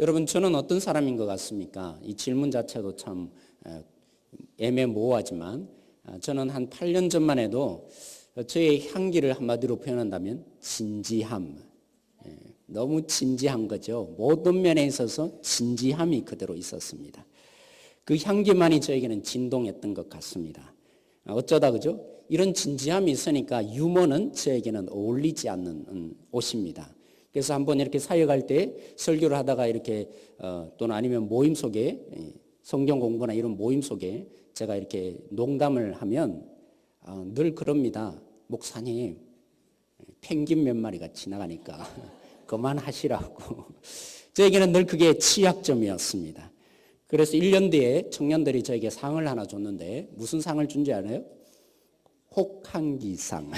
여러분, 저는 어떤 사람인 것 같습니까? 이 질문 자체도 참 애매모호하지만 저는 한 8년 전만 해도 저의 향기를 한마디로 표현한다면 진지함. 너무 진지한 거죠. 모든 면에 있어서 진지함이 그대로 있었습니다. 그 향기만이 저에게는 진동했던 것 같습니다. 어쩌다 그죠? 이런 진지함이 있으니까 유머는 저에게는 어울리지 않는 옷입니다. 그래서 한번 이렇게 사역할 때 설교를 하다가 이렇게 또는 아니면 모임 속에 성경 공부나 이런 모임 속에 제가 이렇게 농담을 하면 늘 그럽니다. 목사님, 펭귄 몇 마리가 지나가니까 그만하시라고. 저에게는 늘 그게 취약점이었습니다. 그래서 1년 뒤에 청년들이 저에게 상을 하나 줬는데 무슨 상을 준지 알아요? 혹한기상.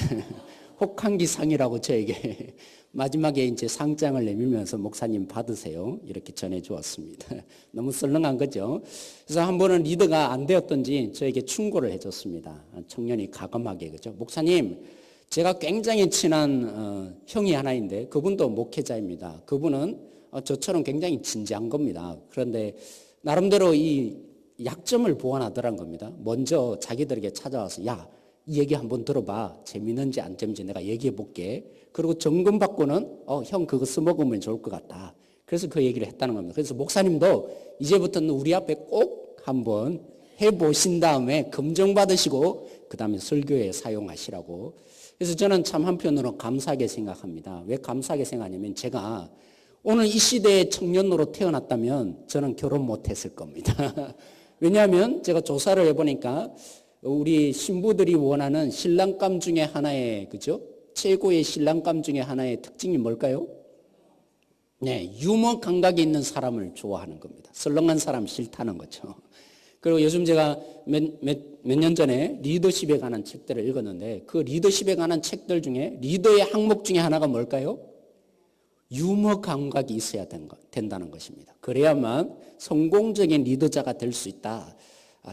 혹한기상이라고 저에게 마지막에 이제 상장을 내밀면서 목사님 받으세요. 이렇게 전해 주었습니다. 너무 썰렁한 거죠. 그래서 한 번은 리더가 안 되었던지 저에게 충고를 해 줬습니다. 청년이 가감하게 그죠. 목사님, 제가 굉장히 친한 형이 하나 있는데 그분도 목회자입니다. 그분은 저처럼 굉장히 진지한 겁니다. 그런데 나름대로 이 약점을 보완하더란 겁니다. 먼저 자기들에게 찾아와서 야, 이 얘기 한번 들어봐. 재밌는지 안 재밌는지 내가 얘기해 볼게. 그리고 점검 받고는 형 그거 써먹으면 좋을 것 같다. 그래서 그 얘기를 했다는 겁니다. 그래서 목사님도 이제부터는 우리 앞에 꼭 한번 해보신 다음에 검증받으시고 그 다음에 설교에 사용하시라고. 그래서 저는 참 한편으로 감사하게 생각합니다. 왜 감사하게 생각하냐면 제가 오늘 이 시대의 청년으로 태어났다면 저는 결혼 못했을 겁니다. 왜냐하면 제가 조사를 해보니까 우리 신부들이 원하는 신랑감 중에 하나의 그죠? 최고의 신랑감 중에 하나의 특징이 뭘까요? 네, 유머 감각이 있는 사람을 좋아하는 겁니다. 썰렁한 사람 싫다는 거죠. 그리고 요즘 제가 몇 년 전에 리더십에 관한 책들을 읽었는데 그 리더십에 관한 책들 중에 리더의 항목 중에 하나가 뭘까요? 유머 감각이 있어야 된다는 것입니다. 그래야만 성공적인 리더자가 될 수 있다.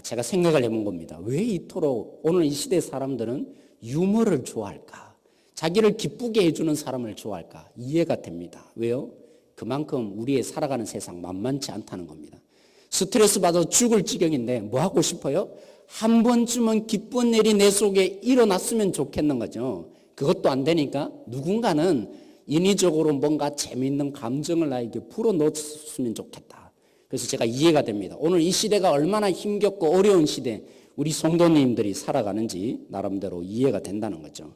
제가 생각을 해본 겁니다. 왜 이토록 오늘 이 시대 사람들은 유머를 좋아할까? 자기를 기쁘게 해주는 사람을 좋아할까? 이해가 됩니다. 왜요? 그만큼 우리의 살아가는 세상 만만치 않다는 겁니다. 스트레스 받아 죽을 지경인데 뭐 하고 싶어요? 한 번쯤은 기쁜 일이 내 속에 일어났으면 좋겠는 거죠. 그것도 안 되니까 누군가는 인위적으로 뭔가 재미있는 감정을 나에게 불어넣었으면 좋겠다. 그래서 제가 이해가 됩니다. 오늘 이 시대가 얼마나 힘겹고 어려운 시대 우리 성도님들이 살아가는지 나름대로 이해가 된다는 거죠.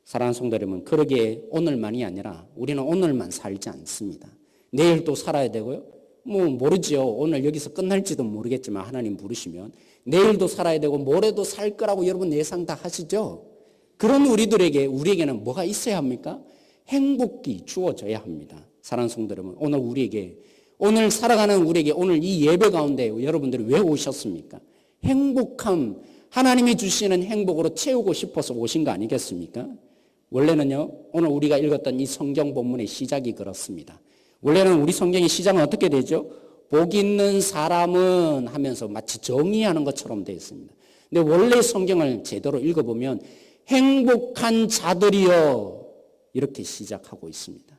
사랑하는 성도 여러분, 그러기에 오늘만이 아니라 우리는 오늘만 살지 않습니다. 내일도 살아야 되고요. 모르지요. 오늘 여기서 끝날지도 모르겠지만 하나님 부르시면 내일도 살아야 되고 모레도 살 거라고 여러분 예상 다 하시죠? 그런 우리에게는 뭐가 있어야 합니까? 행복이 주어져야 합니다. 사랑하는 성도 여러분, 오늘 살아가는 우리에게 오늘 이 예배 가운데 여러분들이 왜 오셨습니까? 행복함, 하나님이 주시는 행복으로 채우고 싶어서 오신 거 아니겠습니까? 원래는요, 오늘 우리가 읽었던 이 성경 본문의 시작이 그렇습니다. 원래는 우리 성경의 시작은 어떻게 되죠? 복 있는 사람은 하면서 마치 정의하는 것처럼 되어 있습니다. 근데 원래 성경을 제대로 읽어보면 행복한 자들이여 이렇게 시작하고 있습니다.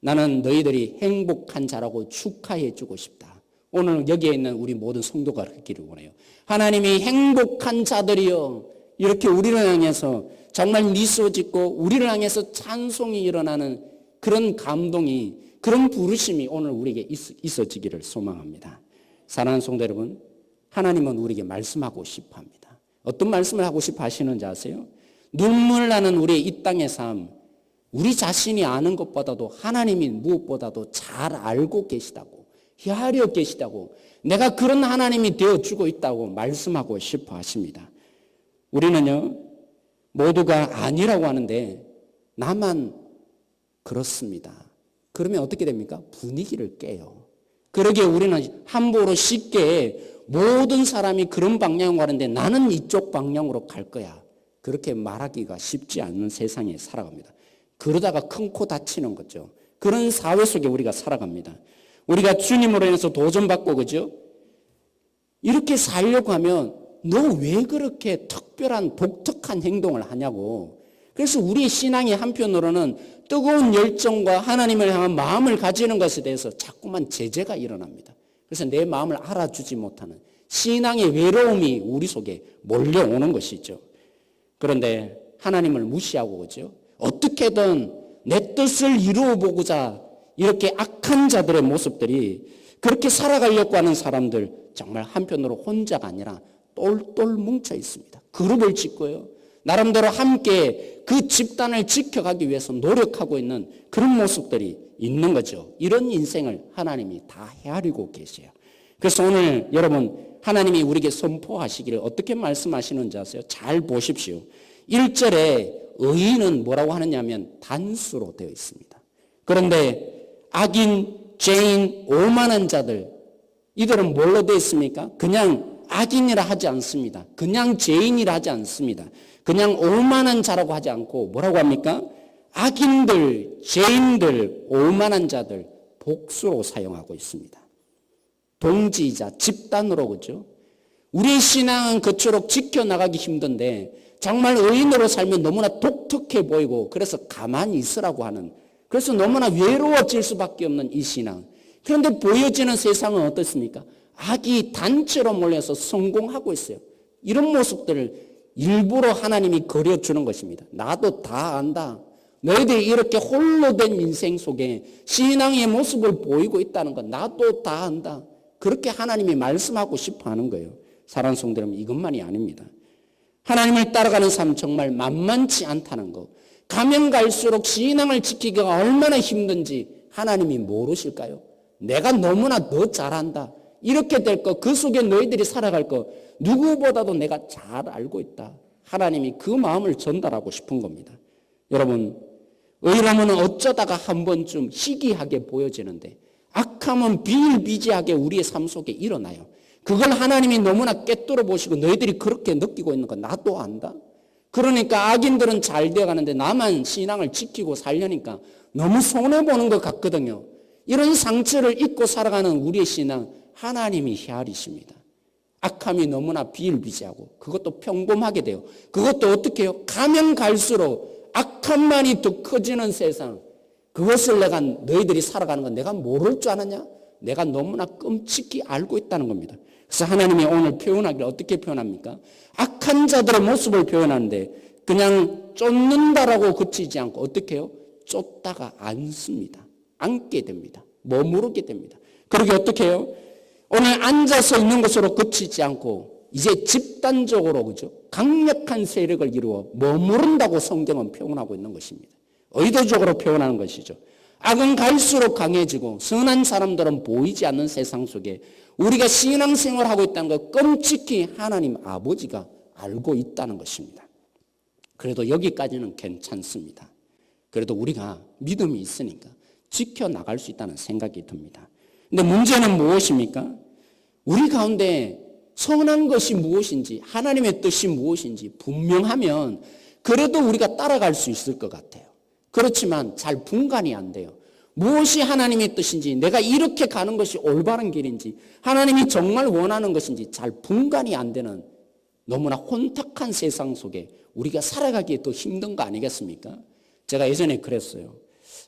나는 너희들이 행복한 자라고 축하해 주고 싶다. 오늘 여기에 있는 우리 모든 성도가 그렇기를 원해요. 하나님이 행복한 자들이여 이렇게 우리를 향해서 정말 미소 짓고 우리를 향해서 찬송이 일어나는 그런 감동이 그런 부르심이 오늘 우리에게 있어지기를 소망합니다. 사랑하는 성도 여러분, 하나님은 우리에게 말씀하고 싶어 합니다. 어떤 말씀을 하고 싶어 하시는지 아세요? 눈물 나는 우리의 이 땅의 삶, 우리 자신이 아는 것보다도 하나님이 무엇보다도 잘 알고 계시다고, 헤아려 계시다고, 내가 그런 하나님이 되어주고 있다고 말씀하고 싶어 하십니다. 우리는요, 모두가 아니라고 하는데 나만 그렇습니다. 그러면 어떻게 됩니까? 분위기를 깨요. 그러기에 우리는 함부로 쉽게 모든 사람이 그런 방향으로 가는데 나는 이쪽 방향으로 갈 거야. 그렇게 말하기가 쉽지 않은 세상에 살아갑니다. 그러다가 큰 코 다치는 거죠. 그런 사회 속에 우리가 살아갑니다. 우리가 주님으로 인해서 도전받고 그죠? 이렇게 살려고 하면 너 왜 그렇게 특별한 독특한 행동을 하냐고 그래서 우리의 신앙이 한편으로는 뜨거운 열정과 하나님을 향한 마음을 가지는 것에 대해서 자꾸만 제재가 일어납니다. 그래서 내 마음을 알아주지 못하는 신앙의 외로움이 우리 속에 몰려오는 것이죠. 그런데 하나님을 무시하고 그죠? 어떻게든 내 뜻을 이루어 보고자 이렇게 악한 자들의 모습들이 그렇게 살아가려고 하는 사람들 정말 한편으로 혼자가 아니라 똘똘 뭉쳐 있습니다. 그룹을 짓고요. 나름대로 함께 그 집단을 지켜가기 위해서 노력하고 있는 그런 모습들이 있는 거죠. 이런 인생을 하나님이 다 헤아리고 계세요. 그래서 오늘 여러분 하나님이 우리에게 선포하시기를 어떻게 말씀하시는지 아세요? 잘 보십시오. 1절에 의인은 뭐라고 하느냐면 단수로 되어 있습니다. 그런데 악인, 죄인, 오만한 자들 이들은 뭘로 되어 있습니까? 그냥 악인이라 하지 않습니다. 그냥 죄인이라 하지 않습니다. 그냥 오만한 자라고 하지 않고 뭐라고 합니까? 악인들, 죄인들, 오만한 자들 복수로 사용하고 있습니다. 동지이자 집단으로 그죠? 우리의 신앙은 그토록 지켜나가기 힘든데 정말 의인으로 살면 너무나 독특해 보이고 그래서 가만히 있으라고 하는 그래서 너무나 외로워질 수밖에 없는 이 신앙. 그런데 보여지는 세상은 어떻습니까? 악이 단체로 몰려서 성공하고 있어요. 이런 모습들을 일부러 하나님이 그려주는 것입니다. 나도 다 안다. 너희들이 이렇게 홀로 된 인생 속에 신앙의 모습을 보이고 있다는 것 나도 다 안다. 그렇게 하나님이 말씀하고 싶어 하는 거예요. 사랑하는 성도 여러분, 이것만이 아닙니다. 하나님을 따라가는 삶 정말 만만치 않다는 거. 가면 갈수록 신앙을 지키기가 얼마나 힘든지 하나님이 모르실까요? 내가 너무나 더 잘한다. 이렇게 될 것, 그 속에 너희들이 살아갈 것 누구보다도 내가 잘 알고 있다. 하나님이 그 마음을 전달하고 싶은 겁니다. 여러분, 의로움은 어쩌다가 한 번쯤 희귀하게 보여지는데 악함은 비일비재하게 우리의 삶 속에 일어나요. 그걸 하나님이 너무나 꿰뚫어 보시고 너희들이 그렇게 느끼고 있는 거 나도 안다. 그러니까 악인들은 잘 되어가는데 나만 신앙을 지키고 살려니까 너무 손해보는 것 같거든요. 이런 상처를 잊고 살아가는 우리의 신앙 하나님이 헤아리십니다. 악함이 너무나 비일비재하고 그것도 평범하게 돼요. 그것도 어떻게 해요? 가면 갈수록 악함만이 더 커지는 세상. 그것을 내가 너희들이 살아가는 건 내가 모를 줄 아느냐? 내가 너무나 끔찍히 알고 있다는 겁니다. 그래서 하나님이 오늘 표현하기를 어떻게 표현합니까? 악한 자들의 모습을 표현하는데 그냥 쫓는다라고 그치지 않고 어떻게 해요? 쫓다가 앉습니다. 앉게 됩니다. 머무르게 됩니다. 그러게 어떻게 해요? 오늘 앉아서 있는 것으로 그치지 않고 이제 집단적으로 그죠? 강력한 세력을 이루어 머무른다고 성경은 표현하고 있는 것입니다. 의도적으로 표현하는 것이죠. 악은 갈수록 강해지고 선한 사람들은 보이지 않는 세상 속에 우리가 신앙생활을 하고 있다는 것 끔찍히 하나님 아버지가 알고 있다는 것입니다. 그래도 여기까지는 괜찮습니다. 그래도 우리가 믿음이 있으니까 지켜나갈 수 있다는 생각이 듭니다. 근데 문제는 무엇입니까? 우리 가운데 선한 것이 무엇인지 하나님의 뜻이 무엇인지 분명하면 그래도 우리가 따라갈 수 있을 것 같아요. 그렇지만 잘 분간이 안 돼요. 무엇이 하나님의 뜻인지 내가 이렇게 가는 것이 올바른 길인지 하나님이 정말 원하는 것인지 잘 분간이 안 되는 너무나 혼탁한 세상 속에 우리가 살아가기에 더 힘든 거 아니겠습니까? 제가 예전에 그랬어요.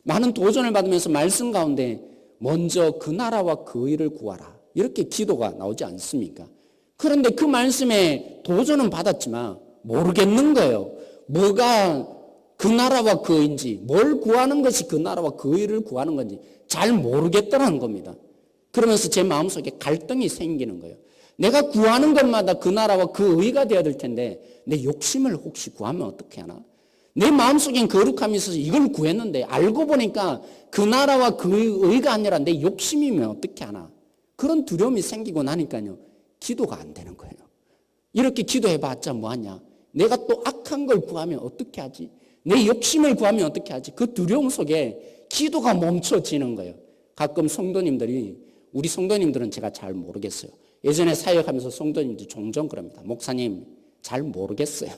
많은 도전을 받으면서 말씀 가운데 먼저 그 나라와 그 의를 구하라 이렇게 기도가 나오지 않습니까? 그런데 그 말씀에 도전은 받았지만 모르겠는 거예요. 뭐가 그 나라와 그 의인지 뭘 구하는 것이 그 나라와 그 의를 구하는 건지 잘 모르겠다는 겁니다. 그러면서 제 마음속에 갈등이 생기는 거예요. 내가 구하는 것마다 그 나라와 그 의가 되어야 될 텐데 내 욕심을 혹시 구하면 어떻게 하나? 내 마음속엔 거룩함이 있어서 이걸 구했는데 알고 보니까 그 나라와 그 의가 아니라 내 욕심이면 어떻게 하나? 그런 두려움이 생기고 나니까요. 기도가 안 되는 거예요. 이렇게 기도해봤자 뭐하냐? 내가 또 악한 걸 구하면 어떻게 하지? 내 욕심을 구하면 어떻게 하지? 그 두려움 속에 기도가 멈춰지는 거예요. 가끔 성도님들이 우리 성도님들은 제가 잘 모르겠어요. 예전에 사역하면서 성도님들이 종종 그럽니다. 목사님 잘 모르겠어요.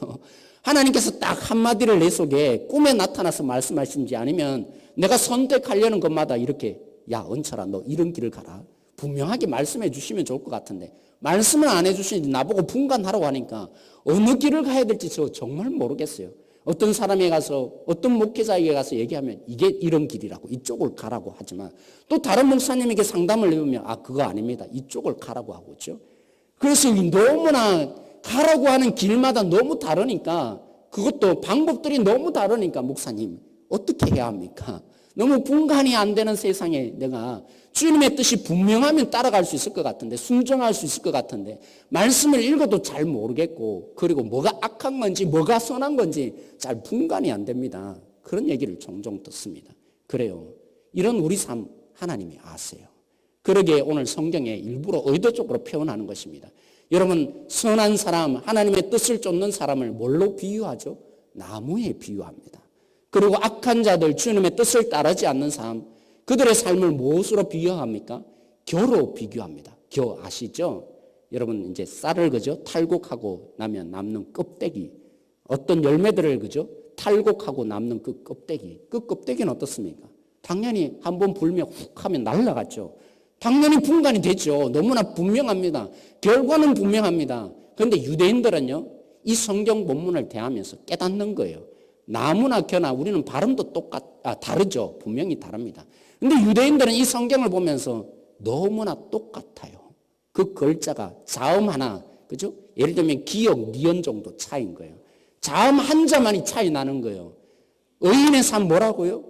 하나님께서 딱 한마디를 내 속에 꿈에 나타나서 말씀하시는지 아니면 내가 선택하려는 것마다 이렇게 야 은철아 너 이런 길을 가라. 분명하게 말씀해 주시면 좋을 것 같은데 말씀을 안 해 주시니 나보고 분간하라고 하니까 어느 길을 가야 될지 저 정말 모르겠어요. 어떤 사람에 가서 어떤 목회자에게 가서 얘기하면 이게 이런 길이라고 이쪽을 가라고 하지만 또 다른 목사님에게 상담을 해보면 그거 아닙니다. 이쪽을 가라고 하고 있죠. 그래서 너무나 가라고 하는 길마다 너무 다르니까 그것도 방법들이 너무 다르니까 목사님 어떻게 해야 합니까? 너무 분간이 안 되는 세상에 내가 주님의 뜻이 분명하면 따라갈 수 있을 것 같은데 순종할 수 있을 것 같은데 말씀을 읽어도 잘 모르겠고 그리고 뭐가 악한 건지 뭐가 선한 건지 잘 분간이 안 됩니다. 그런 얘기를 종종 듣습니다. 그래요. 이런 우리 삶 하나님이 아세요. 그러기에 오늘 성경에 일부러 의도적으로 표현하는 것입니다. 여러분 선한 사람 하나님의 뜻을 쫓는 사람을 뭘로 비유하죠? 나무에 비유합니다. 그리고 악한 자들 주님의 뜻을 따르지 않는 사람 그들의 삶을 무엇으로 비유합니까? 겨로 비교합니다. 겨 아시죠? 여러분 이제 쌀을 그죠? 탈곡하고 나면 남는 껍데기 어떤 열매들을 그죠? 탈곡하고 남는 그 껍데기는 어떻습니까? 당연히 한번 불면 훅 하면 날아갔죠. 당연히 분간이 되죠. 너무나 분명합니다. 결과는 분명합니다. 그런데 유대인들은요 이 성경 본문을 대하면서 깨닫는 거예요. 나무나 겨나 우리는 발음도 다르죠. 분명히 다릅니다. 근데 유대인들은 이 성경을 보면서 너무나 똑같아요. 그 글자가 자음 하나, 그죠? 예를 들면 기역, 니은 정도 차이인 거예요. 자음 한자만이 차이 나는 거예요. 의인의 삶 뭐라고요?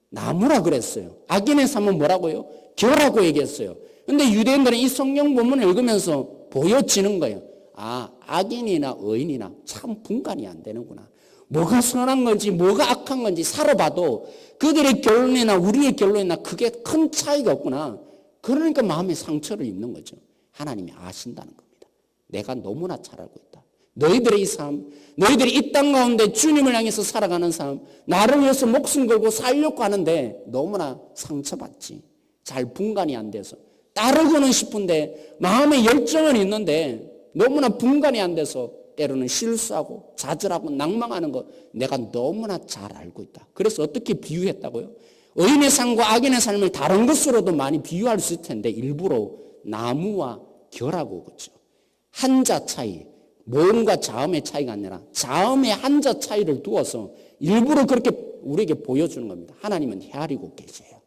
나무라 그랬어요. 악인의 삶은 뭐라고요? 겨라고 얘기했어요. 근데 유대인들은 이 성경 본문을 읽으면서 보여지는 거예요. 악인이나 의인이나 참 분간이 안 되는구나. 뭐가 선한 건지 뭐가 악한 건지 살아봐도 그들의 결론이나 우리의 결론이나 그게 큰 차이가 없구나. 그러니까 마음에 상처를 입는 거죠. 하나님이 아신다는 겁니다. 내가 너무나 잘 알고 있다. 너희들의 이 삶, 너희들이 이 땅 가운데 주님을 향해서 살아가는 삶, 나를 위해서 목숨 걸고 살려고 하는데 너무나 상처받지. 잘 분간이 안 돼서 따르고는 싶은데 마음에 열정은 있는데 너무나 분간이 안 돼서 때로는 실수하고 좌절하고 낭망하는 거 내가 너무나 잘 알고 있다. 그래서 어떻게 비유했다고요? 의인의 삶과 악인의 삶을 다른 것으로도 많이 비유할 수 있을 텐데 일부러 나무와 겨라고 그렇죠. 한자 차이, 모음과 자음의 차이가 아니라 자음의 한자 차이를 두어서 일부러 그렇게 우리에게 보여주는 겁니다. 하나님은 헤아리고 계세요.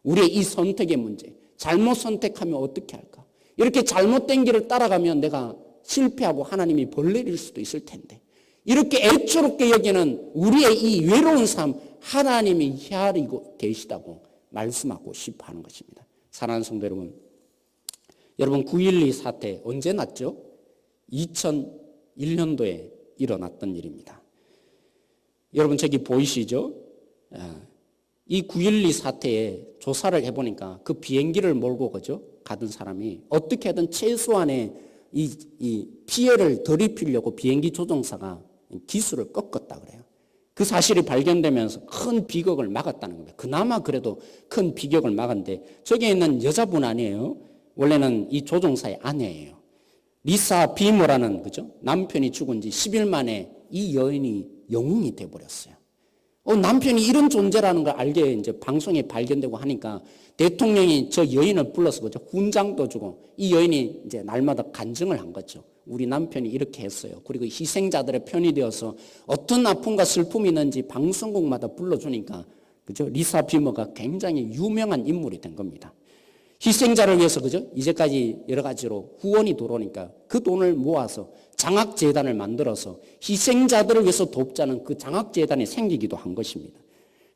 우리의 이 선택의 문제, 잘못 선택하면 어떻게 할까? 이렇게 잘못된 길을 따라가면 내가 실패하고 하나님이 벌 내릴 수도 있을 텐데 이렇게 애처롭게 여기는 우리의 이 외로운 삶 하나님이 헤아리고 계시다고 말씀하고 싶어 하는 것입니다. 사랑하는 성도 여러분 9.12 사태 언제 났죠? 2001년도에 일어났던 일입니다. 여러분 저기 보이시죠? 이 9.12 사태에 조사를 해보니까 그 비행기를 몰고 그죠? 가던 사람이 어떻게든 최소한의 이 피해를 덜 입히려고 비행기 조종사가 기술을 꺾었다 그래요. 그 사실이 발견되면서 큰 비극을 막았다는 겁니다. 그나마 그래도 큰 비극을 막았는데 저기에 있는 여자분 아니에요. 원래는 이 조종사의 아내예요. 리사 비머라는 그죠? 남편이 죽은 지 10일 만에 이 여인이 영웅이 돼버렸어요. 남편이 이런 존재라는 걸 알게 이제 방송에 발견되고 하니까 대통령이 저 여인을 불러서 그죠? 훈장도 주고 이 여인이 이제 날마다 간증을 한 거죠. 우리 남편이 이렇게 했어요. 그리고 희생자들의 편이 되어서 어떤 아픔과 슬픔이 있는지 방송국마다 불러주니까 그죠? 리사 비머가 굉장히 유명한 인물이 된 겁니다. 희생자를 위해서 그죠? 이제까지 여러 가지로 후원이 들어오니까 그 돈을 모아서 장학재단을 만들어서 희생자들을 위해서 돕자는 그 장학재단이 생기기도 한 것입니다.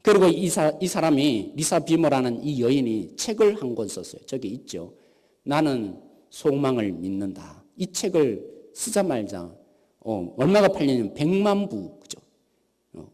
그리고 이 사람이 리사 비머라는 이 여인이 책을 한 권 썼어요. 저기 있죠. 나는 소망을 믿는다. 이 책을 쓰자마자 얼마가 팔리냐면 100만 부 그죠?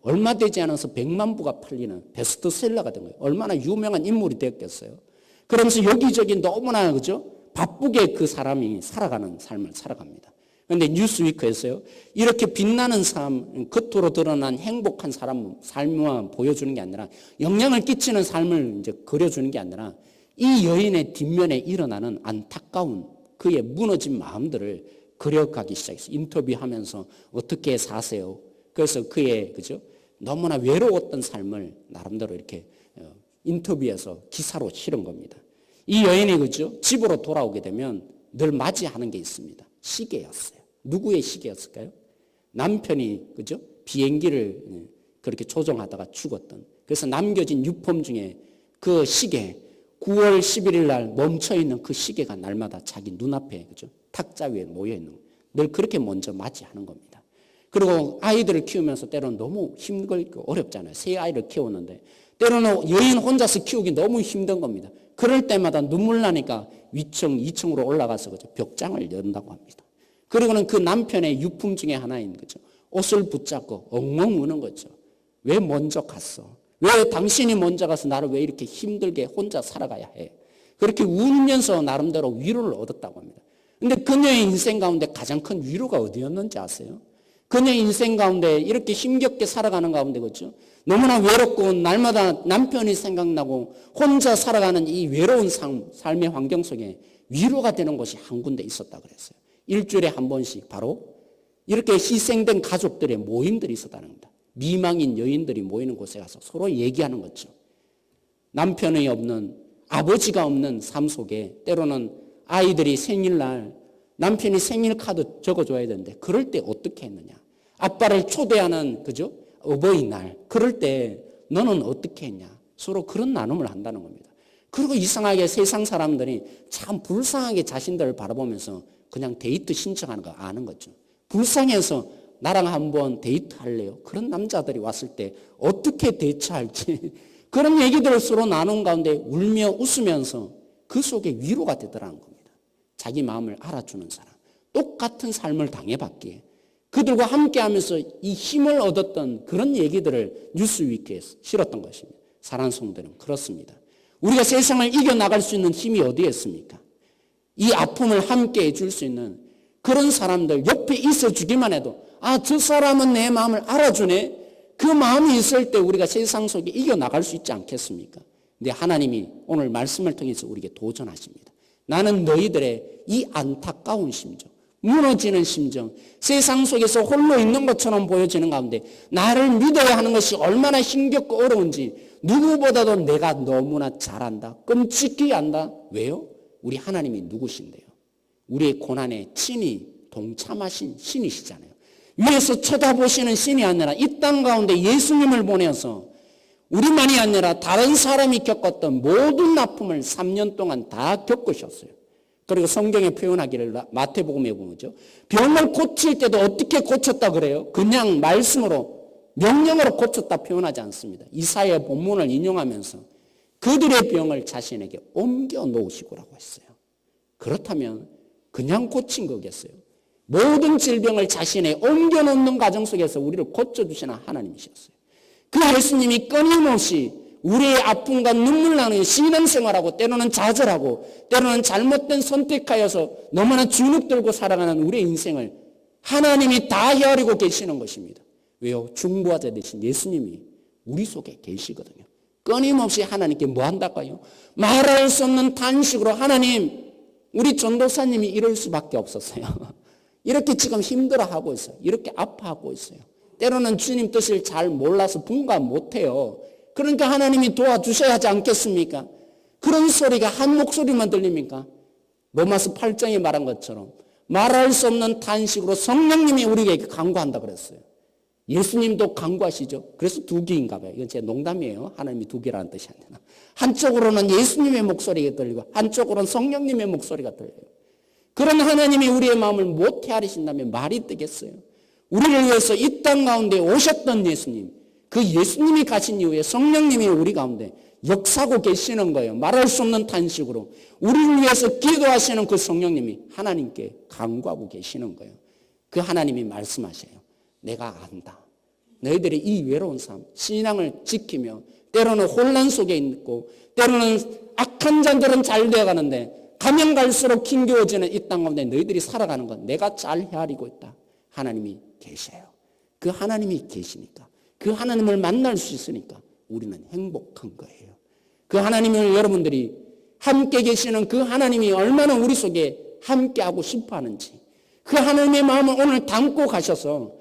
얼마 되지 않아서 100만 부가 팔리는 베스트셀러가 된 거예요. 얼마나 유명한 인물이 되었겠어요. 그러면서 여기저기 너무나 그죠? 바쁘게 그 사람이 살아가는 삶을 살아갑니다. 그런데 뉴스위크에서요. 이렇게 빛나는 삶, 겉으로 드러난 행복한 삶만 보여주는 게 아니라 영향을 끼치는 삶을 이제 그려주는 게 아니라 이 여인의 뒷면에 일어나는 안타까운 그의 무너진 마음들을 그려가기 시작했어요. 인터뷰하면서 어떻게 사세요? 그래서 그의 그죠? 너무나 외로웠던 삶을 나름대로 이렇게 인터뷰에서 기사로 실은 겁니다. 이 여인이 그죠? 집으로 돌아오게 되면 늘 맞이하는 게 있습니다. 시계였어요. 누구의 시계였을까요? 남편이 그죠? 비행기를 그렇게 조종하다가 죽었던, 그래서 남겨진 유품 중에 그 시계, 9월 11일 날 멈춰있는 그 시계가 날마다 자기 눈앞에, 그죠? 탁자 위에 모여있는 거예요. 늘 그렇게 먼저 맞이하는 겁니다. 그리고 아이들을 키우면서 때로는 너무 힘들고 어렵잖아요. 세 아이를 키우는데 때로는 여인 혼자서 키우기 너무 힘든 겁니다. 그럴 때마다 눈물 나니까 위층, 2층으로 올라가서 그죠? 벽장을 연다고 합니다. 그리고는 그 남편의 유품 중에 하나인 거죠. 옷을 붙잡고 엉엉 우는 거죠. 왜 먼저 갔어? 왜 당신이 먼저 가서 나를 왜 이렇게 힘들게 혼자 살아가야 해? 그렇게 울면서 나름대로 위로를 얻었다고 합니다. 근데 그녀의 인생 가운데 가장 큰 위로가 어디였는지 아세요? 그녀의 인생 가운데 이렇게 힘겹게 살아가는 가운데, 그렇죠? 너무나 외롭고 날마다 남편이 생각나고 혼자 살아가는 이 외로운 삶의 환경 속에 위로가 되는 곳이 한 군데 있었다 그랬어요. 일주일에 한 번씩 바로 이렇게 희생된 가족들의 모임들이 있었다는 겁니다. 미망인 여인들이 모이는 곳에 가서 서로 얘기하는 거죠. 남편이 없는, 아버지가 없는 삶 속에 때로는 아이들이 생일날 남편이 생일 카드 적어줘야 되는데 그럴 때 어떻게 했느냐. 아빠를 초대하는, 그죠? 어버이날, 그럴 때 너는 어떻게 했냐. 서로 그런 나눔을 한다는 겁니다. 그리고 이상하게 세상 사람들이 참 불쌍하게 자신들을 바라보면서 그냥 데이트 신청하는 거 아는 거죠. 불쌍해서 나랑 한번 데이트 할래요? 그런 남자들이 왔을 때 어떻게 대처할지 그런 얘기들을 서로 나눈 가운데 울며 웃으면서 그 속에 위로가 되더라는 겁니다. 자기 마음을 알아주는 사람, 똑같은 삶을 당해봤기에 그들과 함께하면서 이 힘을 얻었던 그런 얘기들을 뉴스위크에 실었던 것입니다. 사랑하는 성도는 그렇습니다. 우리가 세상을 이겨나갈 수 있는 힘이 어디에 있습니까? 이 아픔을 함께 해줄 수 있는 그런 사람들 옆에 있어주기만 해도 저 사람은 내 마음을 알아주네. 그 마음이 있을 때 우리가 세상 속에 이겨나갈 수 있지 않겠습니까? 근데 하나님이 오늘 말씀을 통해서 우리에게 도전하십니다. 나는 너희들의 이 안타까운 심정, 무너지는 심정, 세상 속에서 홀로 있는 것처럼 보여지는 가운데 나를 믿어야 하는 것이 얼마나 힘겹고 어려운지 누구보다도 내가 너무나 잘 안다. 끔찍히 안다. 왜요? 우리 하나님이 누구신데요? 우리의 고난에 친히 동참하신 신이시잖아요. 위에서 쳐다보시는 신이 아니라 이 땅 가운데 예수님을 보내서 우리만이 아니라 다른 사람이 겪었던 모든 아픔을 3년 동안 다 겪으셨어요. 그리고 성경에 표현하기를 마태복음에 보면죠. 병을 고칠 때도 어떻게 고쳤다 그래요? 그냥 말씀으로 명령으로 고쳤다 표현하지 않습니다. 이사야 본문을 인용하면서 그들의 병을 자신에게 옮겨 놓으시고라고 했어요. 그렇다면 그냥 고친 거겠어요? 모든 질병을 자신에 옮겨 놓는 과정 속에서 우리를 고쳐주시는 하나님이셨어요. 그 예수님이 끊임없이 우리의 아픔과 눈물 나는 신앙생활하고 때로는 좌절하고 때로는 잘못된 선택하여서 너무나 주눅 들고 살아가는 우리의 인생을 하나님이 다 헤아리고 계시는 것입니다. 왜요? 중보하자 되신 예수님이 우리 속에 계시거든요. 끊임없이 하나님께 뭐 한다까요? 말할 수 없는 탄식으로 하나님, 우리 전도사님이 이럴 수밖에 없었어요. 이렇게 지금 힘들어하고 있어요. 이렇게 아파하고 있어요. 때로는 주님 뜻을 잘 몰라서 분간 못해요. 그러니까 하나님이 도와주셔야 하지 않겠습니까? 그런 소리가 한 목소리만 들립니까? 로마서 8장에 말한 것처럼 말할 수 없는 탄식으로 성령님이 우리에게 간구한다 그랬어요. 예수님도 간구하시죠. 그래서 두 개인가 봐요. 이건 제 농담이에요. 하나님이 두 개라는 뜻이 아니라. 한쪽으로는 예수님의 목소리가 들리고 한쪽으로는 성령님의 목소리가 들려요. 그런 하나님이 우리의 마음을 못 헤아리신다면 말이 뜨겠어요. 우리를 위해서 이 땅 가운데 오셨던 예수님, 그 예수님이 가신 이후에 성령님이 우리 가운데 역사하고 계시는 거예요. 말할 수 없는 탄식으로 우리를 위해서 기도하시는 그 성령님이 하나님께 간구하고 계시는 거예요. 그 하나님이 말씀하셔요. 내가 안다. 너희들이 이 외로운 삶, 신앙을 지키며 때로는 혼란 속에 있고 때로는 악한 자들은 잘 되어가는데 가면 갈수록 힘겨워지는 이 땅 가운데 너희들이 살아가는 건 내가 잘 헤아리고 있다. 하나님이 계셔요. 그 하나님이 계시니까, 그 하나님을 만날 수 있으니까 우리는 행복한 거예요. 그 하나님을 여러분들이 함께 계시는 그 하나님이 얼마나 우리 속에 함께하고 싶어하는지 그 하나님의 마음을 오늘 담고 가셔서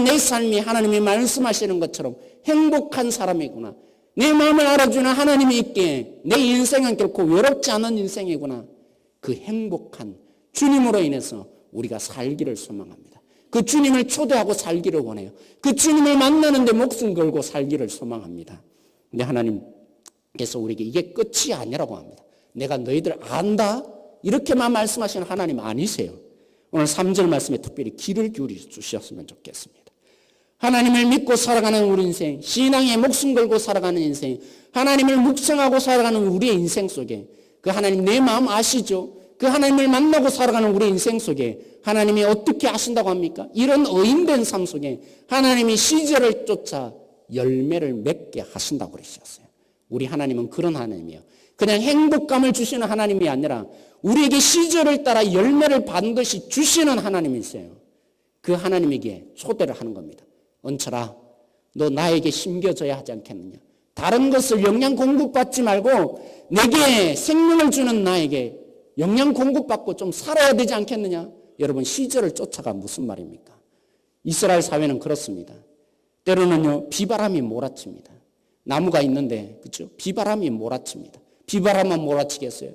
내 삶이 하나님이 말씀하시는 것처럼 행복한 사람이구나. 내 마음을 알아주는 하나님이 있기에 내 인생은 결코 외롭지 않은 인생이구나. 그 행복한 주님으로 인해서 우리가 살기를 소망합니다. 그 주님을 초대하고 살기를 원해요. 그 주님을 만나는데 목숨 걸고 살기를 소망합니다. 근데 하나님께서 우리에게 이게 끝이 아니라고 합니다. 내가 너희들 안다? 이렇게만 말씀하시는 하나님 아니세요. 오늘 3절 말씀에 특별히 귀를 기울여 주셨으면 좋겠습니다. 하나님을 믿고 살아가는 우리 인생, 신앙에 목숨 걸고 살아가는 인생, 하나님을 묵상하고 살아가는 우리의 인생 속에 그 하나님 내 마음 아시죠? 그 하나님을 만나고 살아가는 우리 인생 속에 하나님이 어떻게 하신다고 합니까? 이런 의인된 삶 속에 하나님이 시절을 쫓아 열매를 맺게 하신다고 그러셨어요. 우리 하나님은 그런 하나님이에요. 그냥 행복감을 주시는 하나님이 아니라 우리에게 시절을 따라 열매를 반드시 주시는 하나님이세요. 그 하나님에게 초대를 하는 겁니다. 은철아, 너 나에게 심겨져야 하지 않겠느냐? 다른 것을 영양 공급받지 말고 내게 생명을 주는 나에게 영양 공급받고 좀 살아야 되지 않겠느냐? 여러분, 시절을 쫓아가 무슨 말입니까? 이스라엘 사회는 그렇습니다. 때로는요, 비바람이 몰아칩니다. 나무가 있는데, 그렇죠? 비바람이 몰아칩니다. 비바람만 몰아치겠어요?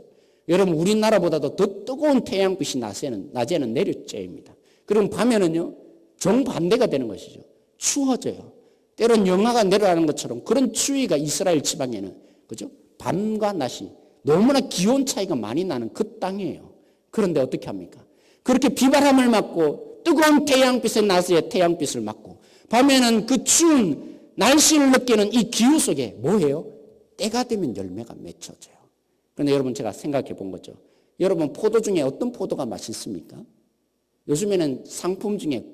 여러분, 우리나라보다도 더 뜨거운 태양빛이 낮에는 내려쬐입니다. 그럼 밤에는요, 정반대가 되는 것이죠. 추워져요. 때론 영하가 내려가는 것처럼 그런 추위가 이스라엘 지방에는, 그죠? 밤과 낮이 너무나 기온 차이가 많이 나는 그 땅이에요. 그런데 어떻게 합니까? 그렇게 비바람을 맞고 뜨거운 태양빛의 낮에 태양빛을 맞고 밤에는 그 추운 날씨를 느끼는 이 기후 속에 뭐예요? 때가 되면 열매가 맺혀져요. 그런데 여러분, 제가 생각해 본 거죠. 여러분, 포도 중에 어떤 포도가 맛있습니까? 요즘에는 상품 중에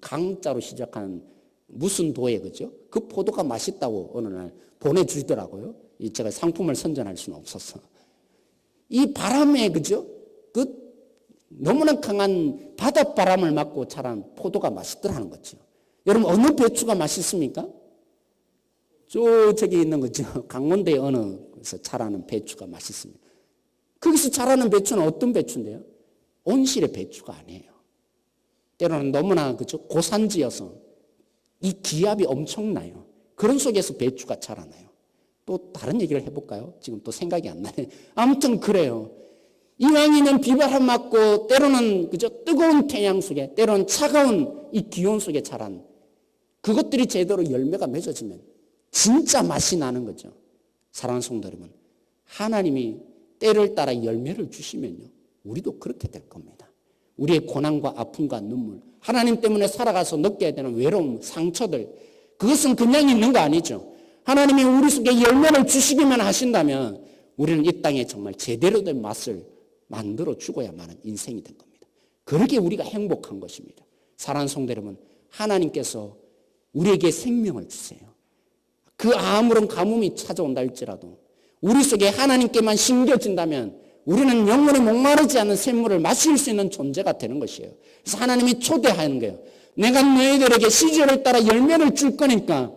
강자로 시작한 무슨 도예, 그죠? 그 포도가 맛있다고 어느 날 보내주더라고요. 제가 상품을 선전할 수는 없었어. 이 바람에, 그죠? 그 너무나 강한 바닷바람을 맞고 자란 포도가 맛있더라는 거죠. 여러분, 어느 배추가 맛있습니까? 저기 있는 거죠. 강원도의 어느 곳에서 자라는 배추가 맛있습니다. 거기서 자라는 배추는 어떤 배추인데요? 온실의 배추가 아니에요. 때로는 너무나, 그죠? 고산지여서 이 기압이 엄청나요. 그런 속에서 배추가 자라나요. 또 다른 얘기를 해볼까요? 지금 또 생각이 안 나요. 아무튼 그래요. 이왕이면 비바람 맞고 때로는, 그죠? 뜨거운 태양 속에, 때로는 차가운 이 기온 속에 자란 그것들이 제대로 열매가 맺어지면 진짜 맛이 나는 거죠. 사랑하는 성도 여러분, 하나님이 때를 따라 열매를 주시면요, 우리도 그렇게 될 겁니다. 우리의 고난과 아픔과 눈물, 하나님 때문에 살아가서 느껴야 되는 외로움, 상처들, 그것은 그냥 있는 거 아니죠. 하나님이 우리 속에 열매를 주시기만 하신다면 우리는 이 땅에 정말 제대로 된 맛을 만들어 죽어야만 하는 인생이 된 겁니다. 그렇게 우리가 행복한 것입니다. 사랑하는 성도 여러분, 하나님께서 우리에게 생명을 주세요. 그 아무런 가뭄이 찾아온다 할지라도 우리 속에 하나님께만 심겨진다면 우리는 영원히 목마르지 않은 샘물을 마실 수 있는 존재가 되는 것이에요. 그래서 하나님이 초대하는 거예요. 내가 너희들에게 시절을 따라 열매를 줄 거니까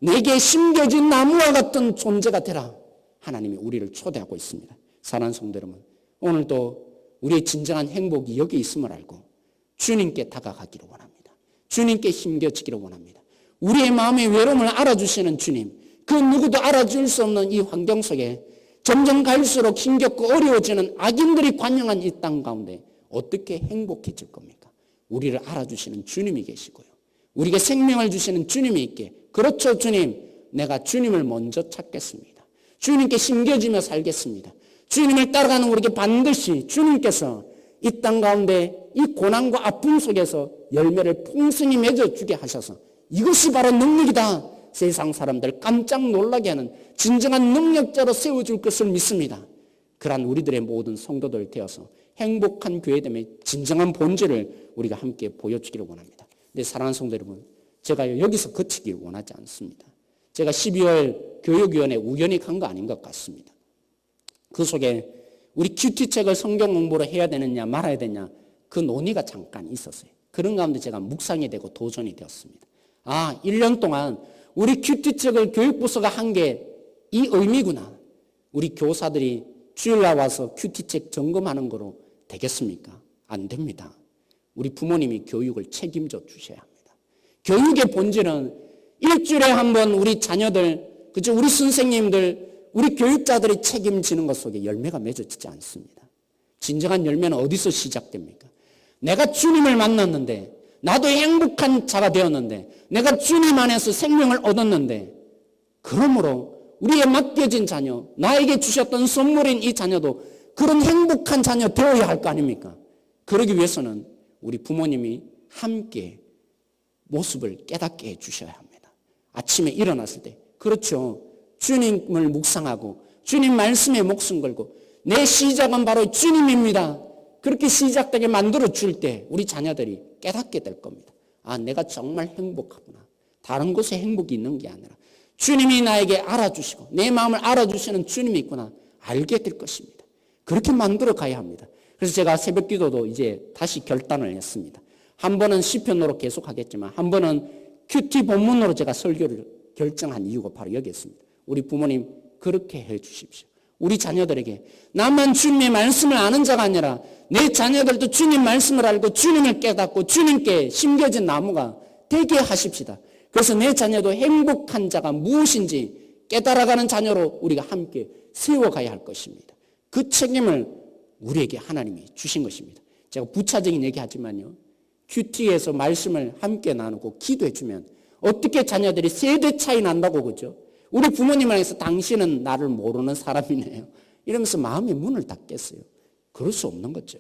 내게 심겨진 나무와 같은 존재가 되라. 하나님이 우리를 초대하고 있습니다. 사랑하는 성도 여러분, 오늘도 우리의 진정한 행복이 여기 있음을 알고 주님께 다가가기를 원합니다. 주님께 심겨지기를 원합니다. 우리의 마음의 외로움을 알아주시는 주님, 그 누구도 알아줄 수 없는 이 환경 속에 점점 갈수록 힘겹고 어려워지는 악인들이 관영한 이 땅 가운데 어떻게 행복해질 겁니까? 우리를 알아주시는 주님이 계시고요, 우리에게 생명을 주시는 주님이 있게, 그렇죠 주님, 내가 주님을 먼저 찾겠습니다. 주님께 심겨지며 살겠습니다. 주님을 따라가는 우리에게 반드시 주님께서 이 땅 가운데 이 고난과 아픔 속에서 열매를 풍성히 맺어주게 하셔서 이것이 바로 능력이다, 세상 사람들 깜짝 놀라게 하는 진정한 능력자로 세워줄 것을 믿습니다. 그러한 우리들의 모든 성도들 되어서 행복한 교회됨의 진정한 본질을 우리가 함께 보여주기를 원합니다. 근데 사랑하는 성도 여러분, 제가 여기서 그치길 원하지 않습니다. 제가 12월 교육위원회 우연히 간 거 아닌 것 같습니다. 그 속에 우리 큐티책을 성경 공부를 해야 되느냐 말아야 되냐 그 논의가 잠깐 있었어요. 그런 가운데 제가 묵상이 되고 도전이 되었습니다. 1년 동안 우리 큐티책을 교육부서가 한 게 이 의미구나. 우리 교사들이 주일날 와서 큐티책 점검하는 거로 되겠습니까? 안 됩니다. 우리 부모님이 교육을 책임져 주셔야 합니다. 교육의 본질은 일주일에 한 번 우리 자녀들, 그죠? 우리 선생님들, 우리 교육자들이 책임지는 것 속에 열매가 맺어지지 않습니다. 진정한 열매는 어디서 시작됩니까? 내가 주님을 만났는데 나도 행복한 자가 되었는데, 내가 주님 안에서 생명을 얻었는데, 그러므로 우리의 맡겨진 자녀, 나에게 주셨던 선물인 이 자녀도 그런 행복한 자녀 되어야 할 거 아닙니까? 그러기 위해서는 우리 부모님이 함께 모습을 깨닫게 해주셔야 합니다. 아침에 일어났을 때, 그렇죠. 주님을 묵상하고 주님 말씀에 목숨 걸고 내 시작은 바로 주님입니다. 그렇게 시작되게 만들어 줄 때 우리 자녀들이 깨닫게 될 겁니다. 아, 내가 정말 행복하구나. 다른 곳에 행복이 있는 게 아니라 주님이 나에게 알아주시고 내 마음을 알아주시는 주님이 있구나 알게 될 것입니다. 그렇게 만들어 가야 합니다. 그래서 제가 새벽 기도도 이제 다시 결단을 했습니다. 한 번은 시편으로 계속 하겠지만 한 번은 큐티 본문으로 제가 설교를 결정한 이유가 바로 여기였습니다. 우리 부모님 그렇게 해 주십시오. 우리 자녀들에게 나만 주님의 말씀을 아는 자가 아니라 내 자녀들도 주님 말씀을 알고 주님을 깨닫고 주님께 심겨진 나무가 되게 하십시다. 그래서 내 자녀도 행복한 자가 무엇인지 깨달아가는 자녀로 우리가 함께 세워가야 할 것입니다. 그 책임을 우리에게 하나님이 주신 것입니다. 제가 부차적인 얘기하지만요. 큐티에서 말씀을 함께 나누고 기도해 주면 어떻게 자녀들이 세대 차이 난다고 그러죠? 우리 부모님 안에서 당신은 나를 모르는 사람이네요. 이러면서 마음의 문을 닫겠어요. 그럴 수 없는 거죠.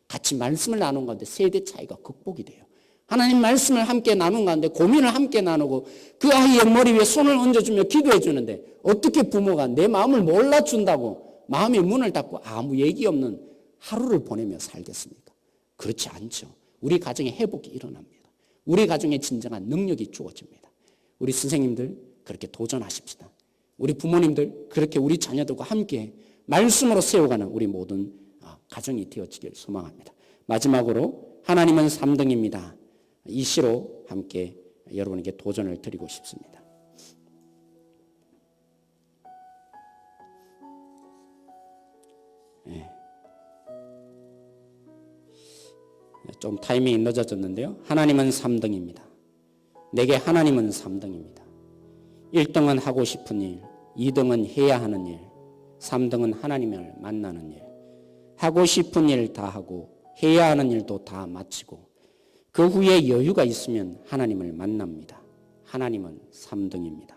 같이 말씀을 나눈 가운데 세대 차이가 극복이 돼요. 하나님 말씀을 함께 나눈 가운데 고민을 함께 나누고 그 아이의 머리 위에 손을 얹어주며 기도해 주는데 어떻게 부모가 내 마음을 몰라준다고 마음의 문을 닫고 아무 얘기 없는 하루를 보내며 살겠습니까? 그렇지 않죠. 우리 가정에 회복이 일어납니다. 우리 가정에 진정한 능력이 주어집니다. 우리 선생님들 그렇게 도전하십시다. 우리 부모님들 그렇게 우리 자녀들과 함께 말씀으로 세워가는 우리 모든 가정이 되어지길 소망합니다. 마지막으로 하나님은 3등입니다. 이 시로 함께 여러분에게 도전을 드리고 싶습니다. 좀 타이밍이 늦어졌는데요. 하나님은 3등입니다. 내게 하나님은 3등입니다. 1등은 하고 싶은 일, 2등은 해야 하는 일, 3등은 하나님을 만나는 일. 하고 싶은 일 다 하고 해야 하는 일도 다 마치고 그 후에 여유가 있으면 하나님을 만납니다. 하나님은 3등입니다.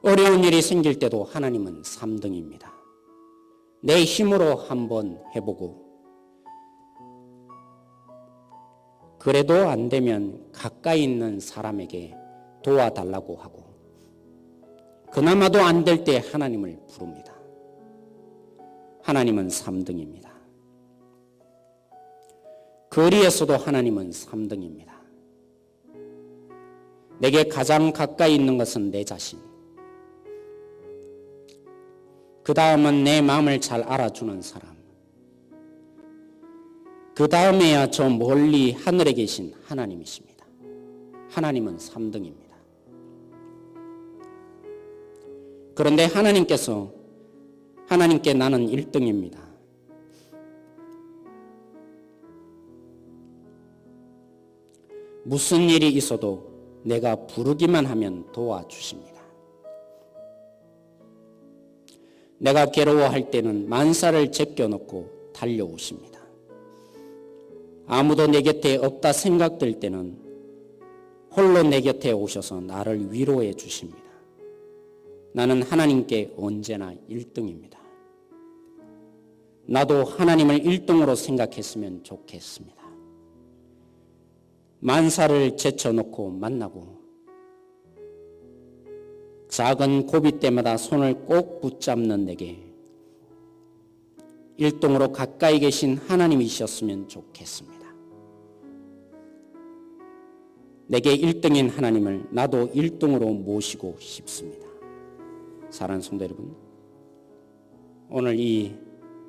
어려운 일이 생길 때도 하나님은 3등입니다. 내 힘으로 한번 해보고 그래도 안 되면 가까이 있는 사람에게 도와달라고 하고 그나마도 안 될 때 하나님을 부릅니다. 하나님은 3등입니다. 거리에서도 하나님은 3등입니다. 내게 가장 가까이 있는 것은 내 자신. 그 다음은 내 마음을 잘 알아주는 사람. 그 다음에야 저 멀리 하늘에 계신 하나님이십니다. 하나님은 3등입니다. 그런데 하나님께 나는 1등입니다. 무슨 일이 있어도 내가 부르기만 하면 도와주십니다. 내가 괴로워할 때는 만사를 제껴놓고 달려오십니다. 아무도 내 곁에 없다 생각될 때는 홀로 내 곁에 오셔서 나를 위로해 주십니다. 나는 하나님께 언제나 1등입니다. 나도 하나님을 1등으로 생각했으면 좋겠습니다. 만사를 제쳐놓고 만나고 작은 고비 때마다 손을 꼭 붙잡는 내게 1등으로 가까이 계신 하나님이셨으면 좋겠습니다. 내게 1등인 하나님을 나도 1등으로 모시고 싶습니다. 사랑하는 성도 여러분, 오늘 이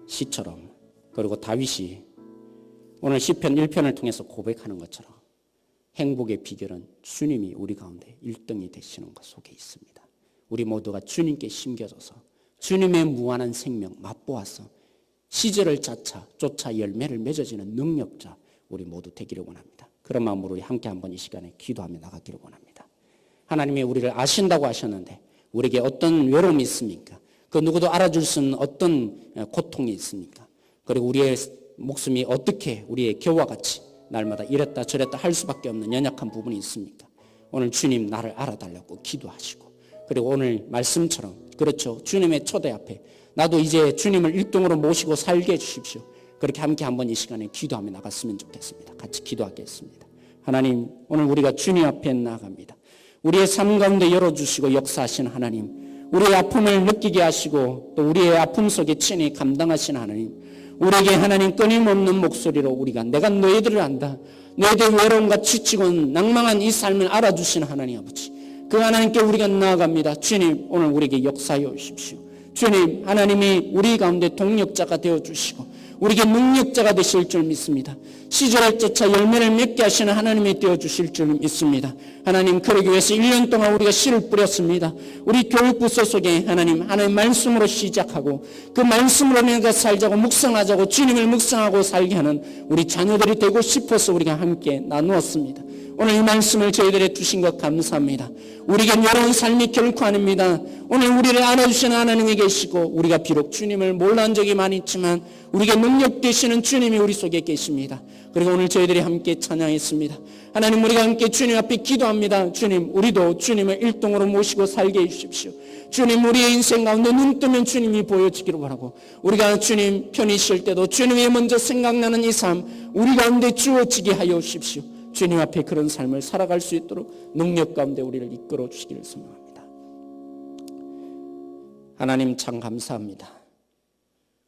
시처럼 그리고 다윗이 오늘 시편 1편을 통해서 고백하는 것처럼 행복의 비결은 주님이 우리 가운데 1등이 되시는 것 속에 있습니다. 우리 모두가 주님께 심겨져서 주님의 무한한 생명 맛보아서 시절을 쫓아 열매를 맺어지는 능력자 우리 모두 되기를 원합니다. 그런 마음으로 우리 함께 한번 이 시간에 기도하며 나가기를 원합니다. 하나님이 우리를 아신다고 하셨는데 우리에게 어떤 외로움이 있습니까? 그 누구도 알아줄 수 없는 어떤 고통이 있습니까? 그리고 우리의 목숨이 어떻게 우리의 겨와 같이 날마다 이랬다 저랬다 할 수밖에 없는 연약한 부분이 있습니까? 오늘 주님 나를 알아달라고 기도하시고, 그리고 오늘 말씀처럼 그렇죠, 주님의 초대 앞에 나도 이제 주님을 1등으로 모시고 살게 해주십시오. 그렇게 함께 한번 이 시간에 기도하며 나갔으면 좋겠습니다. 같이 기도하겠습니다. 하나님, 오늘 우리가 주님 앞에 나아갑니다. 우리의 삶 가운데 열어주시고 역사하시는 하나님, 우리의 아픔을 느끼게 하시고 또 우리의 아픔 속에 친히 감당하시는 하나님, 우리에게 하나님 끊임없는 목소리로 우리가 내가 너희들을 안다, 너희들 외로움과 지치고 낭망한 이 삶을 알아주시는 하나님 아버지, 그 하나님께 우리가 나아갑니다. 주님, 오늘 우리에게 역사해 오십시오. 주님, 하나님이 우리 가운데 동력자가 되어주시고 우리에게 능력자가 되실 줄 믿습니다. 시절을 쫓아 열매를 맺게 하시는 하나님이 되어주실 줄 믿습니다. 하나님, 그러기 위해서 1년 동안 우리가 씨를 뿌렸습니다. 우리 교육부서 속에 하나님 말씀으로 시작하고 그 말씀으로 내가 살자고 묵상하자고 주님을 묵상하고 살게 하는 우리 자녀들이 되고 싶어서 우리가 함께 나누었습니다. 오늘 이 말씀을 저희들에게 주신 것 감사합니다. 우리에겐 이런 삶이 결코 아닙니다. 오늘 우리를 알아주시는 하나님이 계시고 우리가 비록 주님을 몰라한 적이 많이 있지만 우리에게 능력 되시는 주님이 우리 속에 계십니다. 그리고 오늘 저희들이 함께 찬양했습니다. 하나님, 우리가 함께 주님 앞에 기도합니다. 주님, 우리도 주님을 1등으로 모시고 살게 해주십시오. 주님, 우리의 인생 가운데 눈 뜨면 주님이 보여지기를 바라고, 우리가 주님 편히 쉴 때도 주님이 먼저 생각나는 이 삶 우리 가운데 주어지게 하여 주십시오. 주님 앞에 그런 삶을 살아갈 수 있도록 능력 가운데 우리를 이끌어 주시기를 소망합니다. 하나님, 참 감사합니다.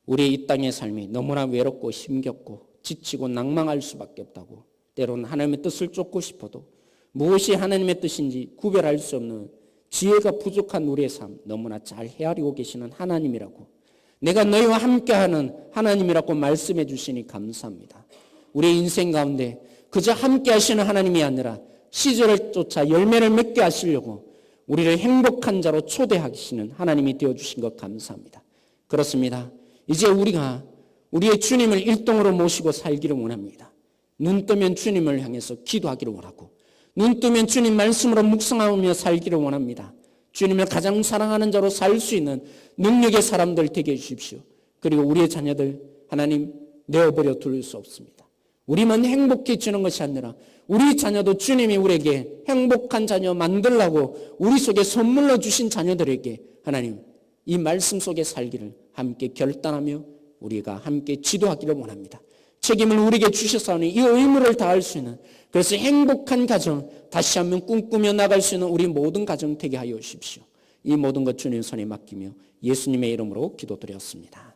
우리의 이 땅의 삶이 너무나 외롭고 힘겹고 지치고 낭망할 수밖에 없다고, 때로는 하나님의 뜻을 쫓고 싶어도 무엇이 하나님의 뜻인지 구별할 수 없는 지혜가 부족한 우리의 삶 너무나 잘 헤아리고 계시는 하나님이라고, 내가 너희와 함께하는 하나님이라고 말씀해 주시니 감사합니다. 우리의 인생 가운데 그저 함께 하시는 하나님이 아니라 시절을 쫓아 열매를 맺게 하시려고 우리를 행복한 자로 초대하시는 하나님이 되어주신 것 감사합니다. 그렇습니다. 이제 우리가 우리의 주님을 1등으로 모시고 살기를 원합니다. 눈 뜨면 주님을 향해서 기도하기를 원하고, 눈 뜨면 주님 말씀으로 묵상하며 살기를 원합니다. 주님을 가장 사랑하는 자로 살 수 있는 능력의 사람들 되게 해주십시오. 그리고 우리의 자녀들 하나님 내어버려 둘 수 없습니다. 우리만 행복해지는 것이 아니라 우리 자녀도 주님이 우리에게 행복한 자녀 만들라고 우리 속에 선물로 주신 자녀들에게 하나님 이 말씀 속에 살기를 함께 결단하며 우리가 함께 지도하기를 원합니다. 책임을 우리에게 주셨사오니 이 의무를 다할 수 있는, 그래서 행복한 가정 다시 한번 꿈꾸며 나갈 수 있는 우리 모든 가정 되게 하여 주십시오. 이 모든 것 주님 손에 맡기며 예수님의 이름으로 기도드렸습니다.